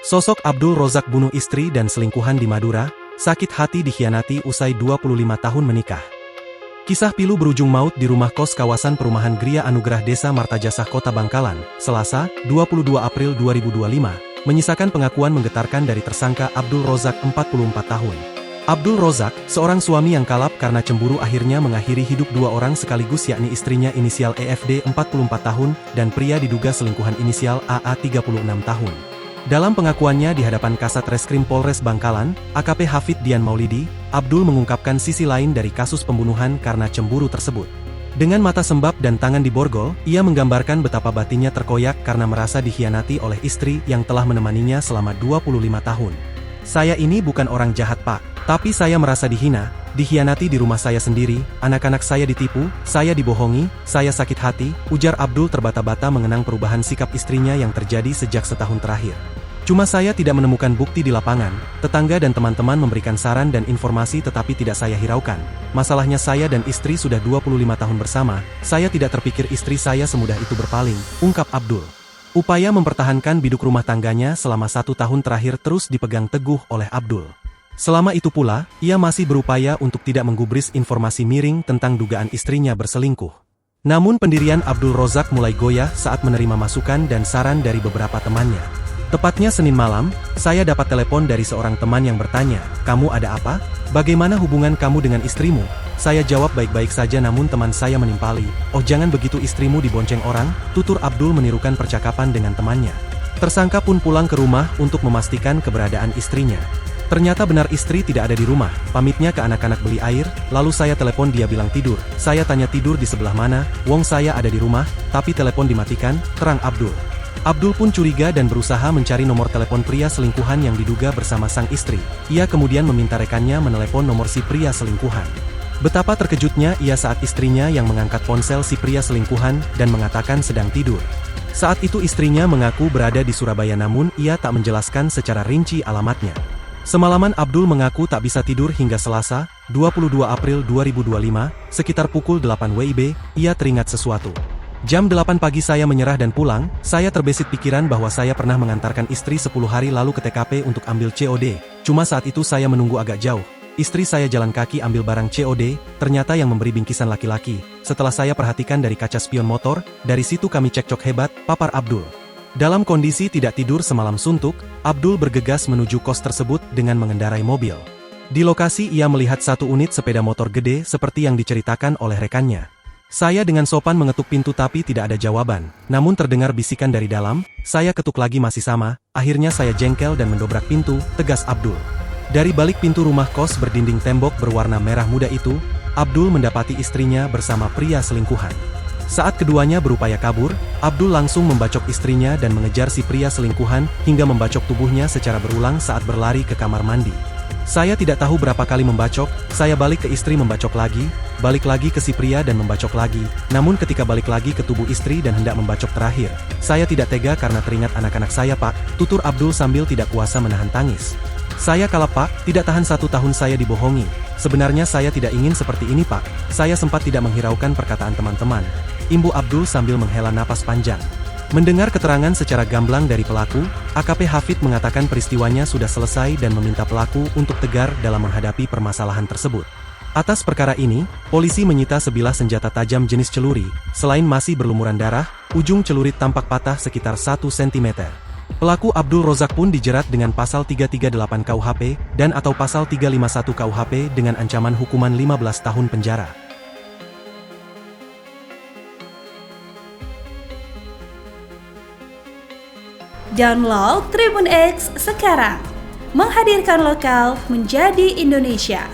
Sosok Abdul Rozak bunuh istri dan selingkuhan di Madura, sakit hati dikhianati usai 25 tahun menikah. Kisah pilu berujung maut di rumah kos kawasan perumahan Gria Anugerah Desa Martajasa Kota Bangkalan, Selasa, 22 April 2025, menyisakan pengakuan menggetarkan dari tersangka Abdul Rozak 44 tahun. Abdul Rozak, seorang suami yang kalap karena cemburu akhirnya mengakhiri hidup dua orang sekaligus yakni istrinya inisial EFD 44 tahun dan pria diduga selingkuhan inisial AA 36 tahun. Dalam pengakuannya di hadapan Kasat Reskrim Polres Bangkalan, AKP Hafid Dian Maulidi, Abdul mengungkapkan sisi lain dari kasus pembunuhan karena cemburu tersebut. Dengan mata sembab dan tangan diborgol, ia menggambarkan betapa batinnya terkoyak karena merasa dikhianati oleh istri yang telah menemaninya selama 25 tahun. "Saya ini bukan orang jahat, Pak. Tapi saya merasa dihina, dikhianati di rumah saya sendiri, anak-anak saya ditipu, saya dibohongi, saya sakit hati," ujar Abdul terbata-bata mengenang perubahan sikap istrinya yang terjadi sejak setahun terakhir. "Cuma saya tidak menemukan bukti di lapangan, tetangga dan teman-teman memberikan saran dan informasi tetapi tidak saya hiraukan. Masalahnya saya dan istri sudah 25 tahun bersama, saya tidak terpikir istri saya semudah itu berpaling," ungkap Abdul. Upaya mempertahankan biduk rumah tangganya selama 1 tahun terakhir terus dipegang teguh oleh Abdul. Selama itu pula, ia masih berupaya untuk tidak menggubris informasi miring tentang dugaan istrinya berselingkuh. Namun pendirian Abdul Rozak mulai goyah saat menerima masukan dan saran dari beberapa temannya. Tepatnya Senin malam, saya dapat telepon dari seorang teman yang bertanya, "Kamu ada apa? Bagaimana hubungan kamu dengan istrimu?" Saya jawab baik-baik saja namun teman saya menimpali, "Oh jangan begitu, istrimu dibonceng orang," tutur Abdul menirukan percakapan dengan temannya. Tersangka pun pulang ke rumah untuk memastikan keberadaan istrinya. Ternyata benar istri tidak ada di rumah, pamitnya ke anak-anak beli air, lalu saya telepon dia bilang tidur. Saya tanya tidur di sebelah mana, wong saya ada di rumah, tapi telepon dimatikan, terang Abdul. Abdul pun curiga dan berusaha mencari nomor telepon pria selingkuhan yang diduga bersama sang istri. Ia kemudian meminta rekannya menelepon nomor si pria selingkuhan. Betapa terkejutnya ia saat istrinya yang mengangkat ponsel si pria selingkuhan dan mengatakan sedang tidur. Saat itu istrinya mengaku berada di Surabaya namun ia tak menjelaskan secara rinci alamatnya. Semalaman Abdul mengaku tak bisa tidur hingga Selasa, 22 April 2025, sekitar pukul 8 WIB, ia teringat sesuatu. "Jam 8 pagi saya menyerah dan pulang, saya terbesit pikiran bahwa saya pernah mengantarkan istri 10 hari lalu ke TKP untuk ambil COD, cuma saat itu saya menunggu agak jauh. Istri saya jalan kaki ambil barang COD, ternyata yang memberi bingkisan laki-laki. Setelah saya perhatikan dari kaca spion motor, dari situ kami cekcok hebat," papar Abdul. Dalam kondisi tidak tidur semalam suntuk, Abdul bergegas menuju kos tersebut dengan mengendarai mobil. Di lokasi ia melihat satu unit sepeda motor gede seperti yang diceritakan oleh rekannya. "Saya dengan sopan mengetuk pintu tapi tidak ada jawaban, namun terdengar bisikan dari dalam, saya ketuk lagi masih sama, akhirnya saya jengkel dan mendobrak pintu," tegas Abdul. Dari balik pintu rumah kos berdinding tembok berwarna merah muda itu, Abdul mendapati istrinya bersama pria selingkuhan. Saat keduanya berupaya kabur, Abdul langsung membacok istrinya dan mengejar si pria selingkuhan hingga membacok tubuhnya secara berulang saat berlari ke kamar mandi. "Saya tidak tahu berapa kali membacok, saya balik ke istri membacok lagi, balik lagi ke si pria dan membacok lagi, namun ketika balik lagi ke tubuh istri dan hendak membacok terakhir, saya tidak tega karena teringat anak-anak saya, Pak," tutur Abdul sambil tidak kuasa menahan tangis. "Saya kalap, Pak, tidak tahan 1 tahun saya dibohongi. Sebenarnya saya tidak ingin seperti ini, Pak. Saya sempat tidak menghiraukan perkataan teman-teman," imbu Abdul sambil menghela napas panjang. Mendengar keterangan secara gamblang dari pelaku, AKP Hafid mengatakan peristiwanya sudah selesai dan meminta pelaku untuk tegar dalam menghadapi permasalahan tersebut. Atas perkara ini, polisi menyita sebilah senjata tajam jenis celuri. Selain masih berlumuran darah, ujung celurit tampak patah sekitar 1 cm. Pelaku Abdul Rozak pun dijerat dengan pasal 338 KUHP dan atau pasal 351 KUHP dengan ancaman hukuman 15 tahun penjara. Download Tribun X sekarang, menghadirkan lokal menjadi Indonesia.